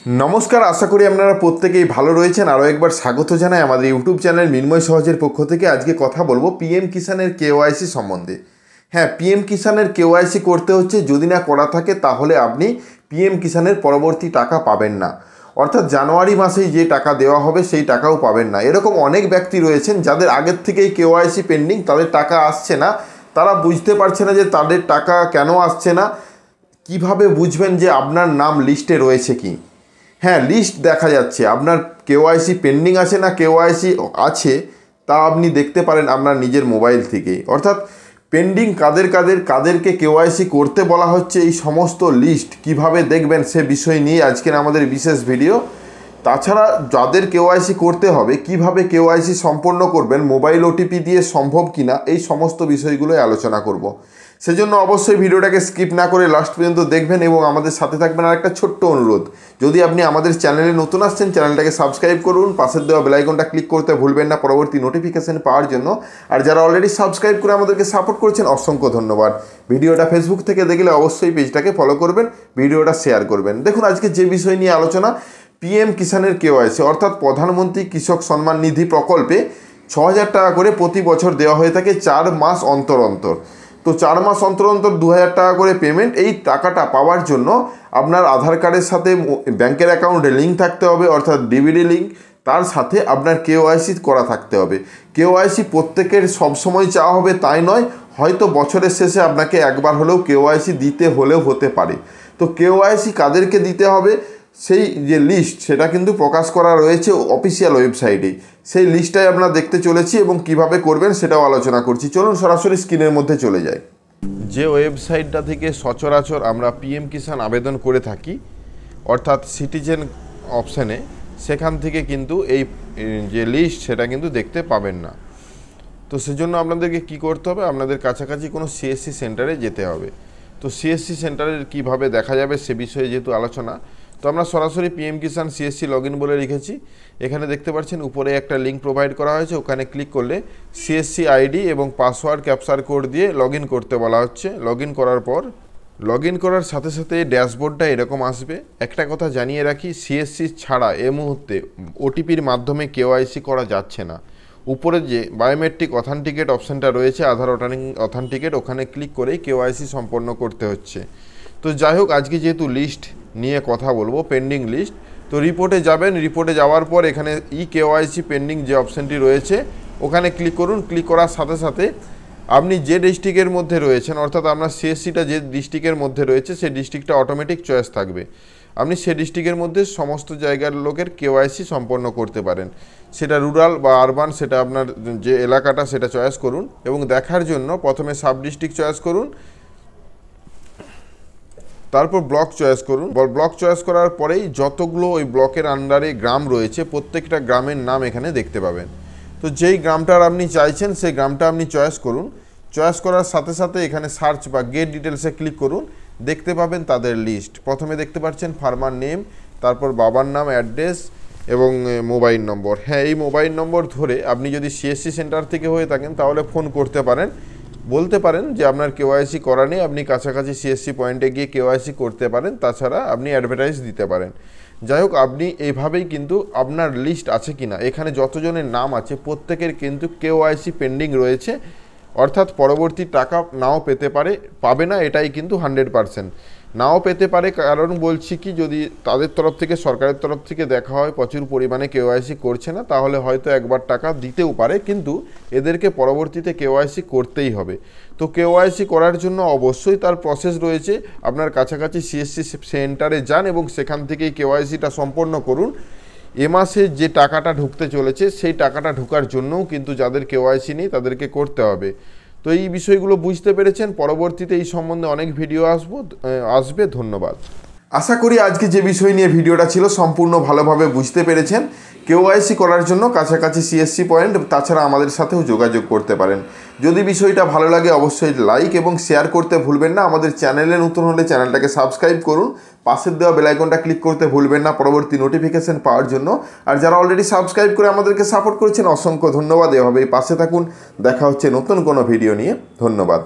নমস্কার, আশা করি আপনারা প্রত্যেকেই ভালো রয়েছেন। আরও একবার স্বাগত জানাই আমাদের ইউটিউব চ্যানেল মিনময় সহজের পক্ষ থেকে। আজকে কথা বলবো পিএম কিষানের কেওআইসি সম্বন্ধে। হ্যাঁ, পিএম কিষানের কেওআইসি করতে হচ্ছে, যদি না করা থাকে তাহলে আপনি পিএম কিষানের পরবর্তী টাকা পাবেন না। অর্থাৎ জানুয়ারি মাসেই যে টাকা দেওয়া হবে সেই টাকাও পাবেন না। এরকম অনেক ব্যক্তি রয়েছেন যাদের আগের থেকেই কেওআইসি পেন্ডিং, তাদের টাকা আসছে না। তারা বুঝতে পারছে না যে তাদের টাকা কেন আসছে না। কিভাবে বুঝবেন যে আপনার নাম লিস্টে রয়েছে কি? হ্যাঁ, লিস্ট দেখা যাচ্ছে, আপনার কেওআইসি পেন্ডিং আছে না কেওআইসি আছে তা আপনি দেখতে পারেন আপনার নিজের মোবাইল থেকেই। অর্থাৎ পেন্ডিং কাদেরকে কেওআইসি করতে বলা হচ্ছে, এই সমস্ত লিস্ট কিভাবে দেখবেন সে বিষয় নিয়ে আজকের আমাদের বিশেষ ভিডিও। তাছাড়া যাদের কেওআইসি করতে হবে, কিভাবে কেওআইসি সম্পন্ন করবেন, মোবাইল ওটিপি দিয়ে সম্ভব কিনা, এই সমস্ত বিষয়গুলোই আলোচনা করব। সেজন্য অবশ্যই ভিডিওটাকে স্কিপ না করে লাস্ট পর্যন্ত দেখবেন এবং আমাদের সাথে থাকবেন। আর একটা ছোট্ট অনুরোধ, যদি আপনি আমাদের চ্যানেলে নতুন আসছেন, চ্যানেলটাকে সাবস্ক্রাইব করুন, পাশের দেওয়া বেল আইকনটা ক্লিক করতে ভুলবেন না পরবর্তী নোটিফিকেশন পাওয়ার জন্য। আর যারা অলরেডি সাবস্ক্রাইব করে আমাদেরকে সাপোর্ট করছেন, অসংখ্য ধন্যবাদ। ভিডিওটা ফেসবুক থেকে দেখলে অবশ্যই পেজটাকে ফলো করবেন, ভিডিওটা শেয়ার করবেন। দেখুন, আজকে যে বিষয় নিয়ে আলোচনা, পিএম কিষানের কেওআইসি অর্থাৎ প্রধানমন্ত্রী কৃষক সম্মান নিধি প্রকল্পে ৬,০০০ টাকা করে প্রতি বছর দেওয়া হয়ে থাকে ৪ মাস অন্তর অন্তর। তো ৪ মাস অন্তর অন্তর ২,০০০ টাকা করে পেমেন্ট। এই টাকাটা পাওয়ার জন্য আপনার আধার কার্ডের সাথে ব্যাংকের অ্যাকাউন্টে লিঙ্ক থাকতে হবে, অর্থাৎ ডিবিডি লিঙ্ক। তার সাথে আপনার কেওআইসি করা থাকতে হবে। কেওআইসি প্রত্যেকের সবসময় চাওয়া হবে তাই নয়, হয়তো বছরের শেষে আপনাকে একবার হলেও কেওআইসি দিতে হলেও হতে পারে। তো কেওআইসি কাদেরকে দিতে হবে সেই যে লিস্ট, সেটা কিন্তু প্রকাশ করা রয়েছে অফিসিয়াল ওয়েবসাইটে। সেই লিস্টটাই আমরা দেখতে চলেছি এবং কিভাবে করবেন সেটাও আলোচনা করছি। চলুন সরাসরি স্ক্রিনের মধ্যে চলে যাই। যে ওয়েবসাইটটা থেকে সচরাচর আমরা পিএম কিষাণ আবেদন করে থাকি, অর্থাৎ সিটিজেন অপশানে, সেখান থেকে কিন্তু এই যে লিস্ট সেটা কিন্তু দেখতে পাবেন না। তো সেজন্য আপনাদেরকে কি করতে হবে, আপনাদের কাছাকাছি কোনো সিএসসি সেন্টারে যেতে হবে। তো সিএসসি সেন্টারের কিভাবে দেখা যাবে সে বিষয়ে যেহেতু আলোচনা, তো আমরা সরাসরি পিএম কিষাণ সিএসসি লগইন বলে লিখেছি। এখানে দেখতে পাচ্ছেন উপরে একটা লিঙ্ক প্রোভাইড করা হয়েছে, ওখানে ক্লিক করলে সিএসসি আইডি এবং পাসওয়ার্ড ক্যাপচার কোড দিয়ে লগইন করতে বলা হচ্ছে। লগইন করার পর করার সাথে সাথে ড্যাশবোর্ডটা এরকম আসবে। একটা কথা জানিয়ে রাখি, সিএসসি ছাড়া এই মুহূর্তে ওটিপির মাধ্যমে কেওআইসি করা যাচ্ছে না। উপরে যে বায়োমেট্রিক অথেন্টিকেট অপশানটা রয়েছে, আধার অথেন্টিকেট, ওখানে ক্লিক করেই কেওআইসি সম্পন্ন করতে হচ্ছে। তো যাই হোক, আজকে যেহেতু লিস্ট নিয়ে কথা বলবো, পেন্ডিং লিস্ট, তো রিপোর্টে যাবেন। রিপোর্টে যাওয়ার পর এখানে কেওআইসি পেন্ডিং যে অপশানটি রয়েছে ওখানে ক্লিক করুন। ক্লিক করার সাথে সাথে আপনি যে ডিস্ট্রিক্টের মধ্যে রয়েছেন, অর্থাৎ আপনার সিএসসিটা যে ডিস্ট্রিক্টের মধ্যে রয়েছে সেই ডিস্ট্রিক্টটা অটোমেটিক চয়েস থাকবে। আপনি সে ডিস্ট্রিক্টের মধ্যে সমস্ত জায়গার লোকের কেওআইসি সম্পন্ন করতে পারেন। সেটা রুরাল বা আরবান, সেটা আপনার যে এলাকাটা সেটা চয়েস করুন এবং দেখার জন্য প্রথমে সাব ডিস্ট্রিক্ট চয়েস করুন, তারপর ব্লক চয়েস করুন। ব্লক চয়েস করার পরেই যতগুলো ওই ব্লকের আন্ডারে গ্রাম রয়েছে প্রত্যেকটা গ্রামের নাম এখানে দেখতে পাবেন। তো যেই গ্রামটার আপনি চাইছেন সেই গ্রামটা আপনি চয়েস করুন। চয়েস করার সাথে সাথে এখানে সার্চ বা গেট ডিটেলসে ক্লিক করুন, দেখতে পাবেন তাদের লিস্ট। প্রথমে দেখতে পাচ্ছেন ফার্মার নেম, তারপর বাবার নাম, অ্যাড্রেস এবং মোবাইল নম্বর। হ্যাঁ, এই মোবাইল নম্বর ধরে আপনি যদি সিএসসি সেন্টার থেকে হয়ে থাকেন তাহলে ফোন করতে পারেন, বলতে পারেন যে আপনার কেওআইসি করা নেই, আপনি কাছাকাছি সিএসসি পয়েন্টে গিয়ে কেওআইসি করতে পারেন। তাছাড়া আপনি অ্যাডভার্টাইজ দিতে পারেন। যাই হোক, আপনি এইভাবেই কিন্তু আপনার লিস্ট আছে কিনা, এখানে যতজনের নাম আছে প্রত্যেকের কিন্তু কেওআইসি পেন্ডিং রয়েছে, অর্থাৎ পরবর্তী টাকা নাও পেতে পারে, পাবে না এটাই কিন্তু 100%। নাও পেতে পারে, কারণ বলছি কি, যদি তাদের তরফ থেকে, সরকারের তরফ থেকে দেখা হয় প্রচুর পরিমাণে কেওআইসি করছে না, তাহলে হয়তো একবার টাকা দিতেও পারে, কিন্তু এদেরকে পরবর্তীতে কেওআইসি করতেই হবে। তো কেওআইসি করার জন্য অবশ্যই তার প্রসেস রয়েছে। আপনার কাছাকাছি সিএসসি সেন্টারে যান এবং সেখান থেকেই কেওআইসিটা সম্পন্ন করুন। এ মাসে যে টাকাটা ঢুকতে চলেছে সেই টাকাটা ঢোকার জন্যও কিন্তু যাদের কেওআইসি নেই তাদেরকে করতে হবে। তো এই বিষয়গুলো বুঝতে পেরেছেন। পরবর্তীতে এই সম্বন্ধে অনেক ভিডিও আসবে। ধন্যবাদ। আশা করি আজকে যে বিষয় নিয়ে ভিডিওটা ছিল সম্পূর্ণ ভালোভাবে বুঝতে পেরেছেন। কেওআইসি করার জন্য কাছাকাছি সিএসসি পয়েন্ট, তাছাড়া আমাদের সাথেও যোগাযোগ করতে পারেন। যদি বিষয়টা ভালো লাগে অবশ্যই লাইক এবং শেয়ার করতে ভুলবেন না। আমাদের চ্যানেলে নতুন হলে চ্যানেলটাকে সাবস্ক্রাইব করুন, পাশের দেওয়া বেল আইকনটা ক্লিক করতে ভুলবেন না পরবর্তী নোটিফিকেশন পাওয়ার জন্য। আর যারা অলরেডি সাবস্ক্রাইব করে আমাদেরকে সাপোর্ট করেছেন, অসংখ্য ধন্যবাদ। এভাবেই পাশে থাকুন। দেখা হচ্ছে নতুন কোনো ভিডিও নিয়ে। ধন্যবাদ।